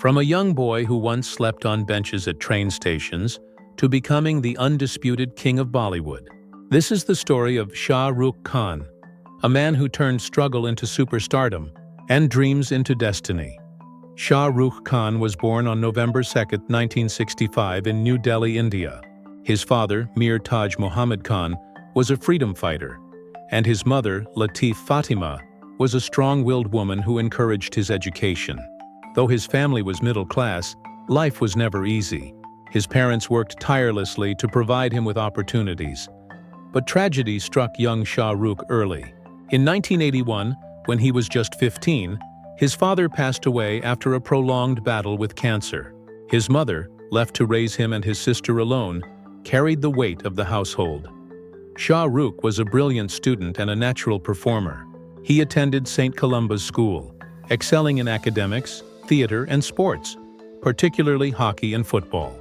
From a young boy who once slept on benches at train stations to becoming the undisputed king of Bollywood. This is the story of Shah Rukh Khan, a man who turned struggle into superstardom and dreams into destiny. Shah Rukh Khan was born on November 2, 1965 in New Delhi, India. His father, Mir Taj Muhammad Khan, was a freedom fighter, and his mother, Latif Fatima, was a strong-willed woman who encouraged his education. Though his family was middle class, life was never easy. His parents worked tirelessly to provide him with opportunities. But tragedy struck young Shah Rukh early. In 1981, when he was just 15, his father passed away after a prolonged battle with cancer. His mother, left to raise him and his sister alone, carried the weight of the household. Shah Rukh was a brilliant student and a natural performer. He attended St. Columba's School, excelling in academics, theater, and sports, particularly hockey and football.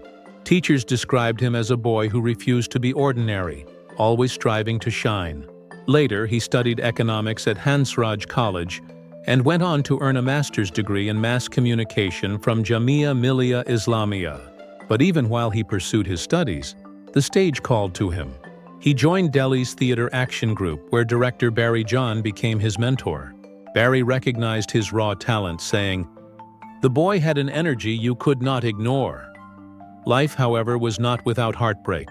Teachers described him as a boy who refused to be ordinary, always striving to shine. Later, he studied economics at Hansraj College and went on to earn a master's degree in mass communication from Jamia Millia Islamia. But even while he pursued his studies, the stage called to him. He joined Delhi's Theatre Action Group, where director Barry John became his mentor. Barry recognized his raw talent, saying, "The boy had an energy you could not ignore." Life, however, was not without heartbreak.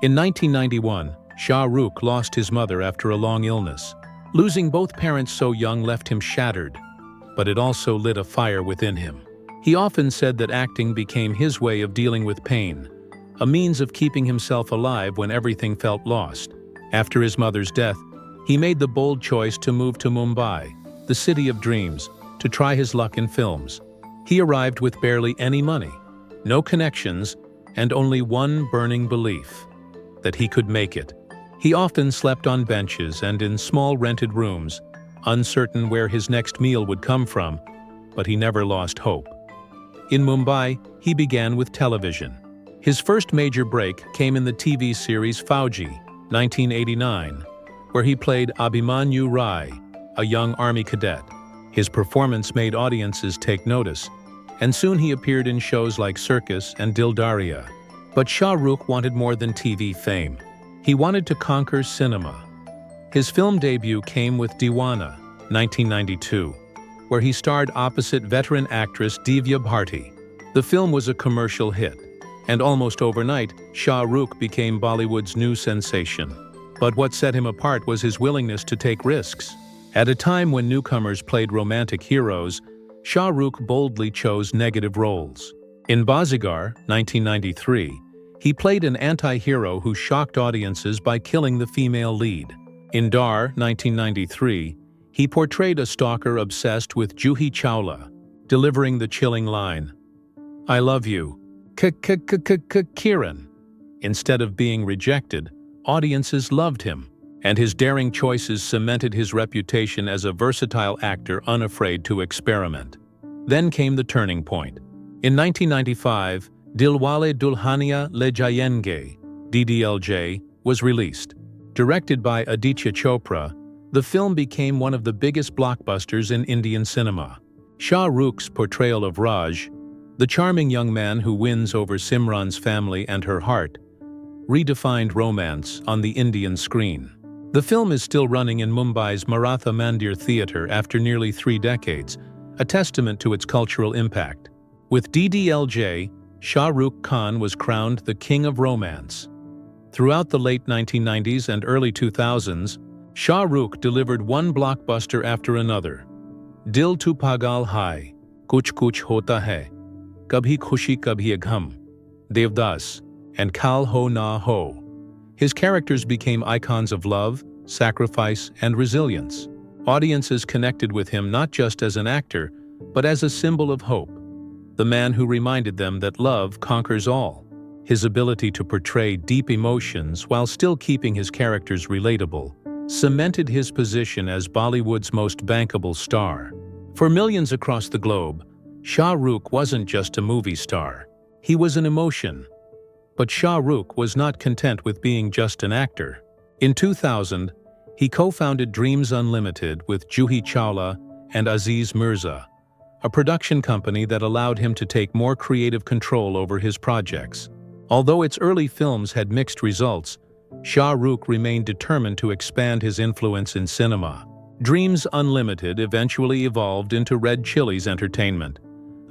In 1991, Shah Rukh lost his mother after a long illness. Losing both parents so young left him shattered, but it also lit a fire within him. He often said that acting became his way of dealing with pain, a means of keeping himself alive when everything felt lost. After his mother's death, he made the bold choice to move to Mumbai, the city of dreams, to try his luck in films. He arrived with barely any money, no connections, and only one burning belief: that he could make it. He often slept on benches and in small rented rooms, uncertain where his next meal would come from, but he never lost hope. In Mumbai, he began with television. His first major break came in the TV series Fauji, 1989, where he played Abhimanyu Rai, a young army cadet. His performance made audiences take notice, and soon he appeared in shows like Circus and Dil Dariya. But Shah Rukh wanted more than TV fame. He wanted to conquer cinema. His film debut came with Deewana, 1992, where he starred opposite veteran actress Divya Bharti. The film was a commercial hit, and almost overnight, Shah Rukh became Bollywood's new sensation. But what set him apart was his willingness to take risks. At a time when newcomers played romantic heroes, Shah Rukh boldly chose negative roles. In Baazigar, 1993, he played an anti-hero who shocked audiences by killing the female lead. In Darr, 1993, he portrayed a stalker obsessed with Juhi Chawla, delivering the chilling line, "I love you, Kiran." Instead of being rejected, audiences loved him, and his daring choices cemented his reputation as a versatile actor unafraid to experiment. Then came the turning point. In 1995, Dilwale Dulhania Le Jayenge, DDLJ, was released. Directed by Aditya Chopra, the film became one of the biggest blockbusters in Indian cinema. Shah Rukh's portrayal of Raj, the charming young man who wins over Simran's family and her heart, redefined romance on the Indian screen. The film is still running in Mumbai's Maratha Mandir Theatre after nearly 3 decades, a testament to its cultural impact. With DDLJ, Shah Rukh Khan was crowned the King of Romance. Throughout the late 1990s and early 2000s, Shah Rukh delivered one blockbuster after another. Dil Tu Pagal Hai, Kuch Kuch Hota Hai, Kabhi Khushi Kabhi Gham, Devdas, and Kal Ho Na Ho. His characters became icons of love, sacrifice, and resilience. Audiences connected with him not just as an actor, but as a symbol of hope, the man who reminded them that love conquers all. His ability to portray deep emotions while still keeping his characters relatable cemented his position as Bollywood's most bankable star. For millions across the globe, Shah Rukh wasn't just a movie star. He was an emotion. But Shah Rukh was not content with being just an actor. In 2000, he co-founded Dreams Unlimited with Juhi Chawla and Aziz Mirza, a production company that allowed him to take more creative control over his projects. Although its early films had mixed results, Shah Rukh remained determined to expand his influence in cinema. Dreams Unlimited eventually evolved into Red Chillies Entertainment,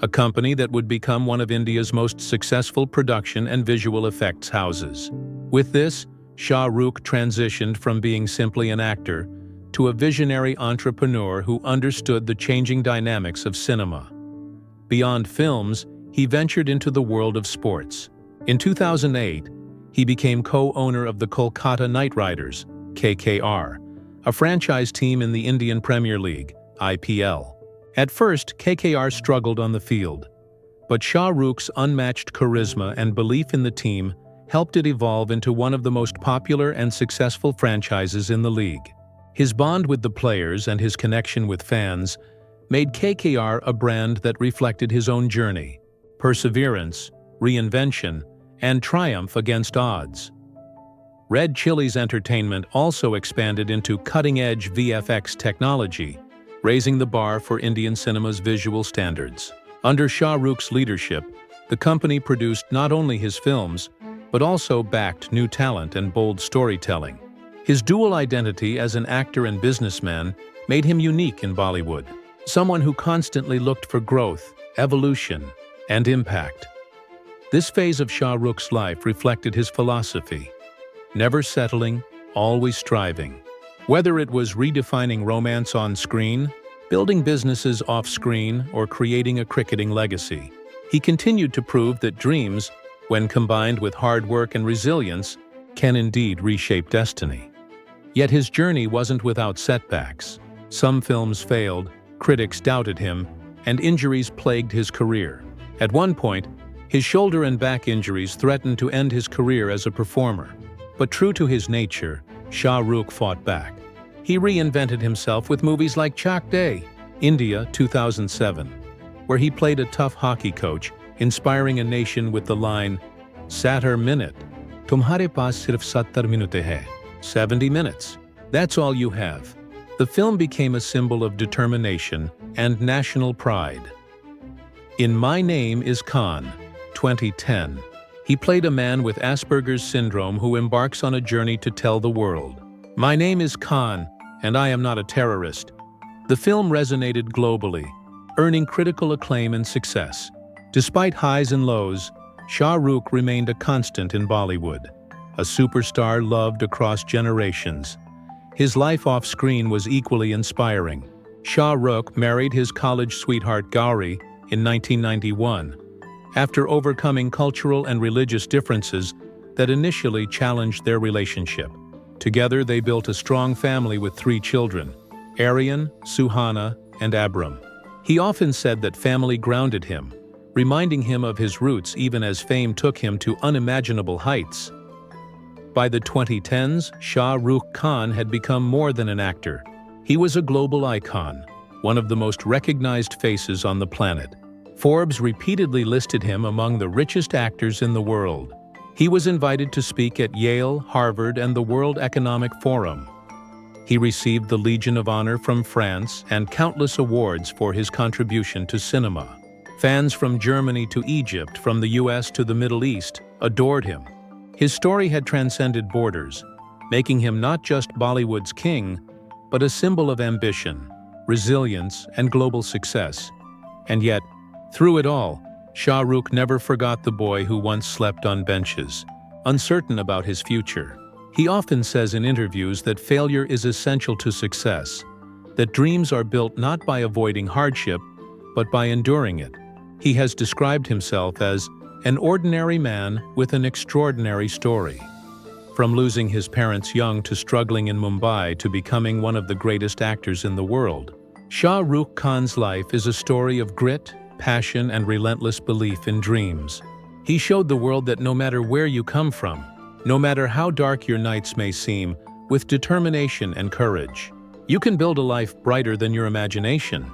a company that would become one of India's most successful production and visual effects houses. With this, Shah Rukh transitioned from being simply an actor to a visionary entrepreneur who understood the changing dynamics of cinema. Beyond films, he ventured into the world of sports. In 2008, he became co-owner of the Kolkata Knight Riders, KKR, a franchise team in the Indian Premier League, IPL. At first, KKR struggled on the field, but Shah Rukh's unmatched charisma and belief in the team helped it evolve into one of the most popular and successful franchises in the league. His bond with the players and his connection with fans made KKR a brand that reflected his own journey: perseverance, reinvention, and triumph against odds. Red Chillies Entertainment also expanded into cutting-edge VFX technology, raising the bar for Indian cinema's visual standards. Under Shah Rukh's leadership, the company produced not only his films, but also backed new talent and bold storytelling. His dual identity as an actor and businessman made him unique in Bollywood, someone who constantly looked for growth, evolution, and impact. This phase of Shah Rukh's life reflected his philosophy: never settling, always striving. Whether it was redefining romance on screen, building businesses off-screen, or creating a cricketing legacy, he continued to prove that dreams, when combined with hard work and resilience, can indeed reshape destiny. Yet his journey wasn't without setbacks. Some films failed, critics doubted him, and injuries plagued his career. At one point, his shoulder and back injuries threatened to end his career as a performer. But true to his nature, Shah Rukh fought back. He reinvented himself with movies like Chak De, India 2007, where he played a tough hockey coach, inspiring a nation with the line, "Satter minute, tumhare paas sirf 70 minute hai." 70 minutes. That's all you have. The film became a symbol of determination and national pride. In My Name is Khan, 2010, he played a man with Asperger's syndrome who embarks on a journey to tell the world, "My name is Khan, and I am not a terrorist." The film resonated globally, earning critical acclaim and success. Despite highs and lows, Shah Rukh remained a constant in Bollywood, a superstar loved across generations. His life off-screen was equally inspiring. Shah Rukh married his college sweetheart Gauri in 1991, after overcoming cultural and religious differences that initially challenged their relationship. Together they built a strong family with 3 children, Aryan, Suhana, and Abram. He often said that family grounded him, reminding him of his roots even as fame took him to unimaginable heights. By the 2010s, Shah Rukh Khan had become more than an actor. He was a global icon, one of the most recognized faces on the planet. Forbes repeatedly listed him among the richest actors in the world. He was invited to speak at Yale, Harvard, and the World Economic Forum. He received the Legion of Honor from France and countless awards for his contribution to cinema. Fans from Germany to Egypt, from the US to the Middle East, adored him. His story had transcended borders, making him not just Bollywood's king, but a symbol of ambition, resilience, and global success. And yet, through it all, Shah Rukh never forgot the boy who once slept on benches, uncertain about his future. He often says in interviews that failure is essential to success, that dreams are built not by avoiding hardship, but by enduring it. He has described himself as an ordinary man with an extraordinary story. From losing his parents young to struggling in Mumbai to becoming one of the greatest actors in the world, Shah Rukh Khan's life is a story of grit, passion, and relentless belief in dreams. He showed the world that no matter where you come from, no matter how dark your nights may seem, with determination and courage, you can build a life brighter than your imagination.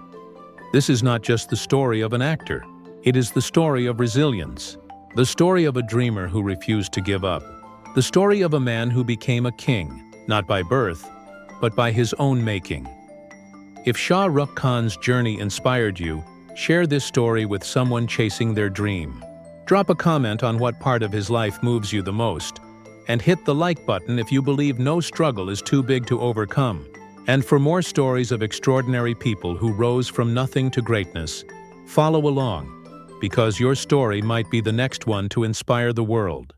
This is not just the story of an actor. It is the story of resilience, the story of a dreamer who refused to give up, the story of a man who became a king, not by birth, but by his own making. If Shah Rukh Khan's journey inspired you, Share this story with someone chasing their dream. Drop a comment on what part of his life moves you the most, and hit the like button if you believe no struggle is too big to overcome. And for more stories of extraordinary people who rose from nothing to greatness, follow along, because your story might be the next one to inspire the world.